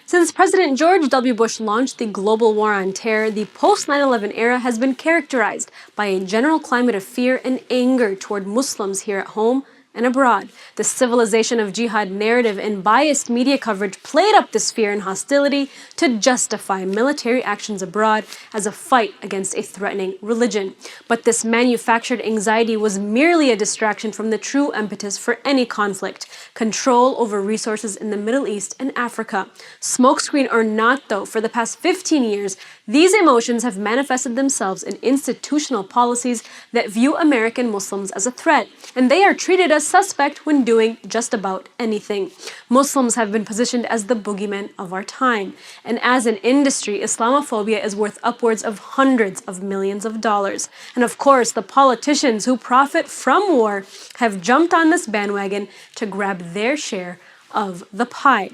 Since President George W. Bush launched the global war on terror, the post-9/11 era has been characterized by a general climate of fear and anger toward Muslims here at home and abroad. The civilization of jihad narrative and biased media coverage played up this fear and hostility to justify military actions abroad as a fight against a threatening religion. But this manufactured anxiety was merely a distraction from the true impetus for any conflict: control over resources in the Middle East and Africa. Smokescreen or not, though, for the past 15 years, these emotions have manifested themselves in institutional policies that view American Muslims as a threat, and they are treated as suspect when doing just about anything. Muslims have been positioned as the boogeymen of our time, and as an industry, Islamophobia is worth upwards of hundreds of millions of dollars. And of course, the politicians who profit from war have jumped on this bandwagon to grab their share of the pie.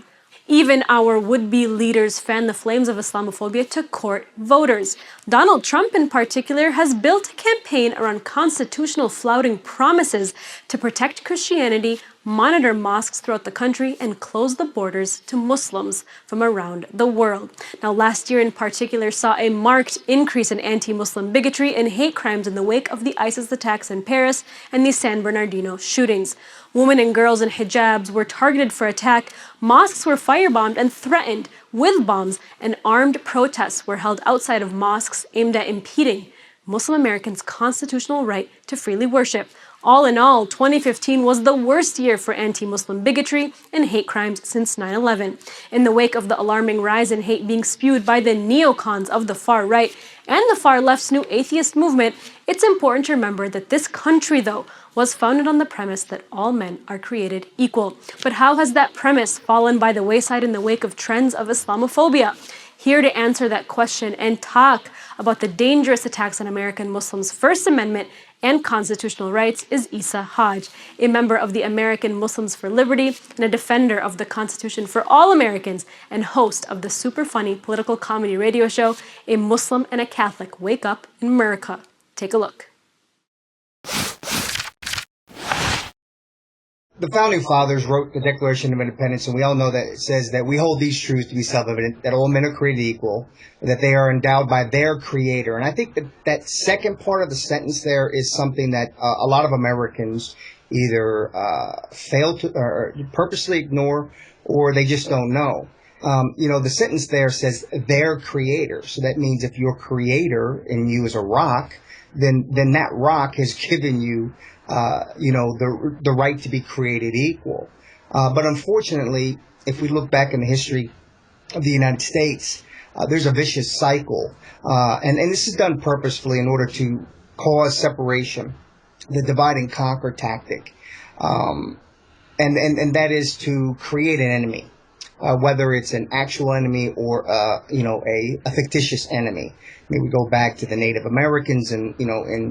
Even our would-be leaders fan the flames of Islamophobia to court voters. Donald Trump, in particular, has built a campaign around constitutional flouting promises to protect Christianity, monitor mosques throughout the country, and close the borders to Muslims from around the world. Now, last year in particular saw a marked increase in anti-Muslim bigotry and hate crimes in the wake of the ISIS attacks in Paris and the San Bernardino shootings. Women and girls in hijabs were targeted for attack, mosques were firebombed and threatened with bombs, and armed protests were held outside of mosques aimed at impeding Muslim Americans' constitutional right to freely worship. All in all, 2015 was the worst year for anti-Muslim bigotry and hate crimes since 9/11. In the wake of the alarming rise in hate being spewed by the neocons of the far right and the far left's new atheist movement, it's important to remember that this country, though, was founded on the premise that all men are created equal. But how has that premise fallen by the wayside in the wake of trends of Islamophobia? Here to answer that question and talk about the dangerous attacks on American Muslims' First Amendment and constitutional rights is Isa Hodge, a member of the American Muslims for Liberty and a defender of the Constitution for all Americans and host of the super funny political comedy radio show, A Muslim and a Catholic Wake Up in Merica. Take a look. The Founding Fathers wrote the Declaration of Independence, and we all know that it says that we hold these truths to be self-evident, that all men are created equal, that they are endowed by their Creator. And I think that that second part of the sentence there is something that a lot of Americans either fail to or purposely ignore, or they just don't know. The sentence there says their Creator. So that means if your Creator in you is a rock, then that rock has given you the right to be created equal. But unfortunately, if we look back in the history of the United States, there's a vicious cycle. And this is done purposefully in order to cause separation, the divide and conquer tactic. And that is to create an enemy, whether it's an actual enemy or, a fictitious enemy. I mean, we go back to the Native Americans and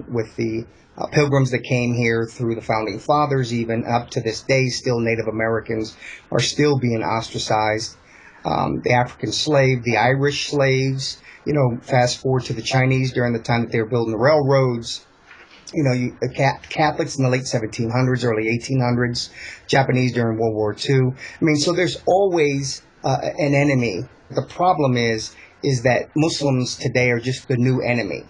with the pilgrims that came here through the Founding Fathers, even up to this day, still Native Americans are still being ostracized. The African slave, the Irish slaves, fast forward to the Chinese during the time that they were building the railroads. Catholics in the late 1700s, early 1800s, Japanese during World War II. I mean, so there's always an enemy. The problem is that Muslims today are just the new enemy.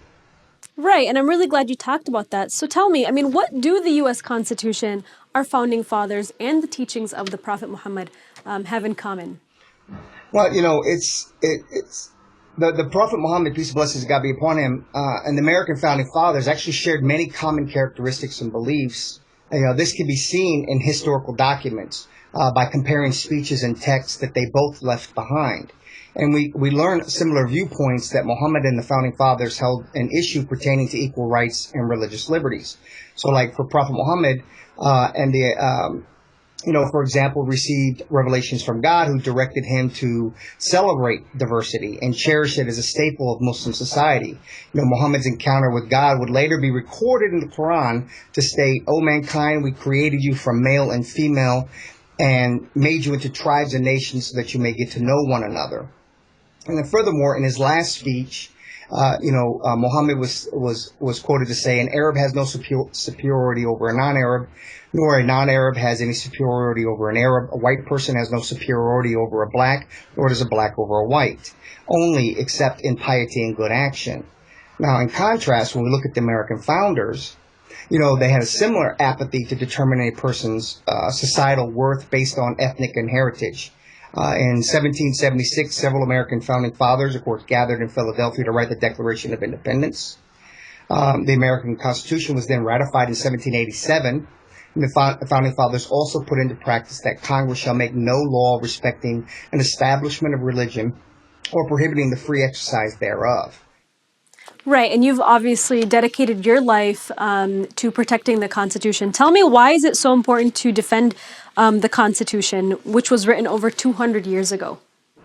Right, and I'm really glad you talked about that. So tell me, what do the U.S. Constitution, our Founding Fathers, and the teachings of the Prophet Muhammad have in common? Well, it's the Prophet Muhammad, peace and blessings of God be upon him, and the American Founding Fathers actually shared many common characteristics and beliefs. This can be seen in historical documents by comparing speeches and texts that they both left behind. And we learn similar viewpoints that Muhammad and the Founding Fathers held an issue pertaining to equal rights and religious liberties. So like for Prophet Muhammad for example, received revelations from God who directed him to celebrate diversity and cherish it as a staple of Muslim society. Muhammad's encounter with God would later be recorded in the Quran to state, "O mankind, we created you from male and female and made you into tribes and nations so that you may get to know one another." And then furthermore, in his last speech, Muhammad was quoted to say, "An Arab has no superiority over a non-Arab, nor a non-Arab has any superiority over an Arab. A white person has no superiority over a black, nor does a black over a white, only except in piety and good action." Now, in contrast, when we look at the American founders, they had a similar apathy to determining a person's societal worth based on ethnic and heritage. In 1776, several American founding fathers, of course, gathered in Philadelphia to write the Declaration of Independence. The American Constitution was then ratified in 1787. And the founding fathers also put into practice that Congress shall make no law respecting an establishment of religion or prohibiting the free exercise thereof. Right, and you've obviously dedicated your life to protecting the Constitution. Tell me, why is it so important to defend the Constitution, which was written over 200 years ago?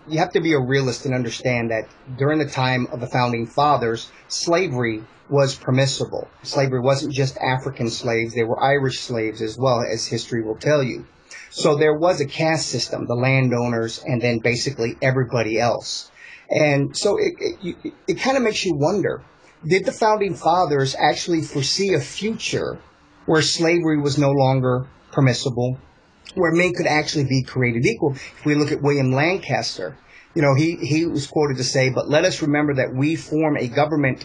You have to be a realist and understand that during the time of the Founding Fathers, slavery was permissible. Slavery wasn't just African slaves, they were Irish slaves as well, as history will tell you. So there was a caste system, the landowners, and then basically everybody else. And so it kind of makes you wonder, did the Founding Fathers actually foresee a future where slavery was no longer permissible, where men could actually be created equal? If we look at William Lancaster, he was quoted to say, "But let us remember that we form a government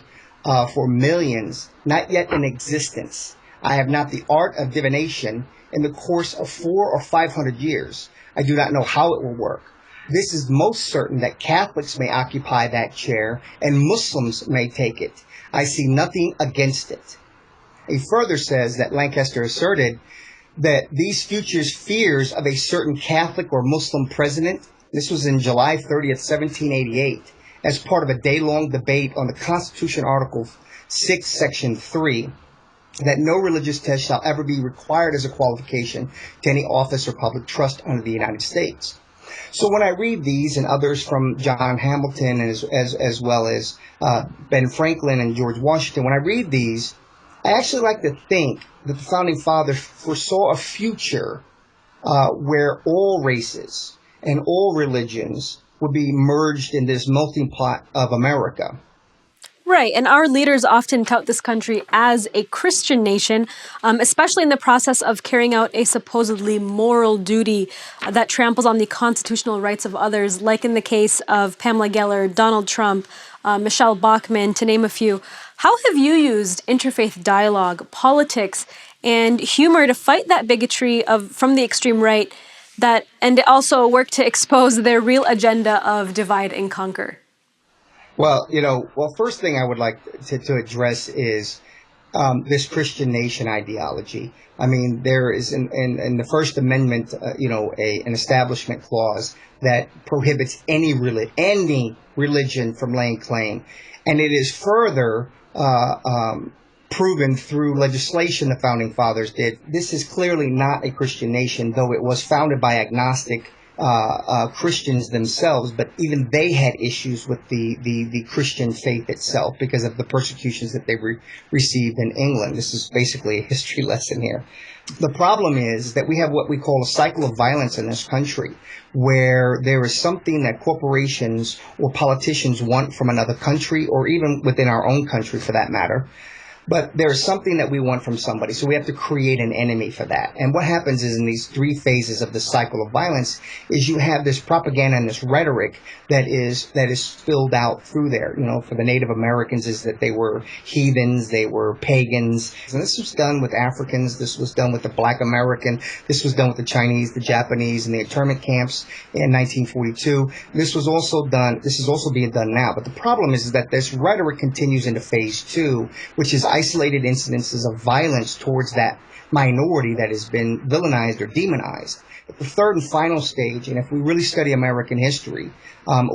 for millions, not yet in existence. I have not the art of divination. In the course of 400 or 500 years, I do not know how it will work. This is most certain, that Catholics may occupy that chair and Muslims may take it. I see nothing against it." He further says that Lancaster asserted that these future fears of a certain Catholic or Muslim president, this was in July 30th, 1788, as part of a day-long debate on the Constitution Article 6, Section 3, that no religious test shall ever be required as a qualification to any office or public trust under the United States. So when I read these and others from John Hamilton as well as Ben Franklin and George Washington, when I read these, I actually like to think that the Founding Fathers foresaw a future where all races and all religions would be merged in this melting pot of America. Right, and our leaders often tout this country as a Christian nation, especially in the process of carrying out a supposedly moral duty that tramples on the constitutional rights of others, like in the case of Pamela Geller, Donald Trump, Michelle Bachmann, to name a few. How have you used interfaith dialogue, politics, and humor to fight that bigotry from the extreme right, and also work to expose their real agenda of divide and conquer? Well, first thing I would like to address is this Christian nation ideology. I mean, there is in the First Amendment, an establishment clause that prohibits any religion from laying claim, and it is further proven through legislation the Founding Fathers did. This is clearly not a Christian nation, though it was founded by agnostic Christians themselves, but even they had issues with the Christian faith itself because of the persecutions that they received in England. This is basically a history lesson here. The problem is that we have what we call a cycle of violence in this country, where there is something that corporations or politicians want from another country, or even within our own country for that matter. But there's something that we want from somebody, so we have to create an enemy for that. And what happens is, in these three phases of the cycle of violence, is you have this propaganda and this rhetoric that is spilled out through there. For the Native Americans is that they were heathens, they were pagans. And this was done with Africans, this was done with the Black American, this was done with the Chinese, the Japanese, and the internment camps in 1942. This is also being done now. But the problem is that this rhetoric continues into phase two, which is isolated incidences of violence towards that minority that has been villainized or demonized. At the third and final stage, and if we really study American history,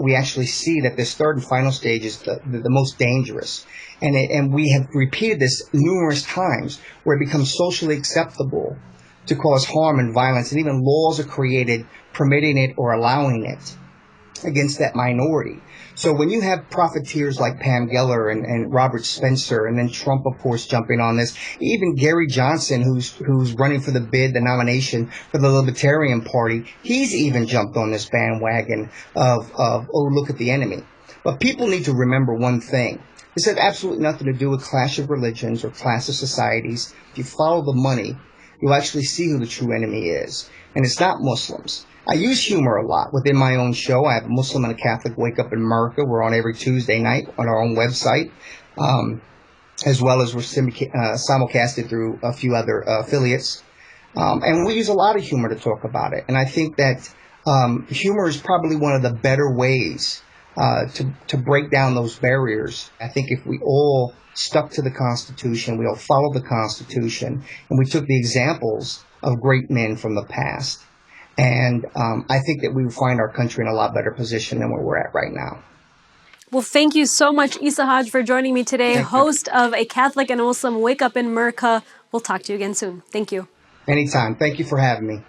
we actually see that this third and final stage is the most dangerous. And we have repeated this numerous times, where it becomes socially acceptable to cause harm and violence, and even laws are created permitting it or allowing it against that minority. So when you have profiteers like Pam Geller and Robert Spencer, and then Trump, of course, jumping on this, even Gary Johnson, who's running for the nomination for the Libertarian Party, he's even jumped on this bandwagon of look at the enemy. But people need to remember one thing. This had absolutely nothing to do with clash of religions or class of societies. If you follow the money, you'll actually see who the true enemy is. And it's not Muslims. I use humor a lot within my own show. I have a Muslim and a Catholic Wake Up in Merica. We're on every Tuesday night on our own website, as well as we're simulcasted through a few other affiliates. And we use a lot of humor to talk about it. And I think that humor is probably one of the better ways to break down those barriers. I think if we all stuck to the Constitution, we all followed the Constitution, and we took the examples of great men from the past, and I think that we would find our country in a lot better position than where we're at right now. Well, thank you so much, Isa Hodge, for joining me today, host of A Catholic and a Muslim Wake Up in Merica. We'll talk to you again soon. Thank you. Anytime. Thank you for having me.